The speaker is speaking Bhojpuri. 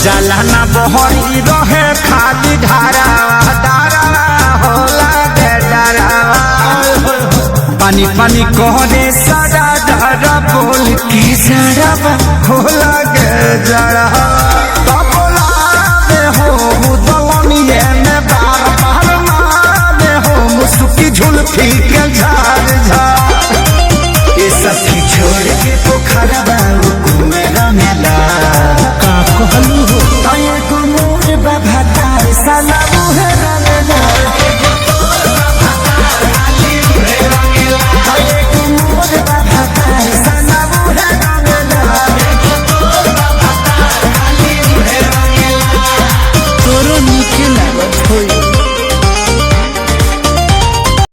जाला ना बहरी रहे खाली धारा धारा होला गे धारा पानी पानी कहने सारा धारा बोल की सारा होला गे जरा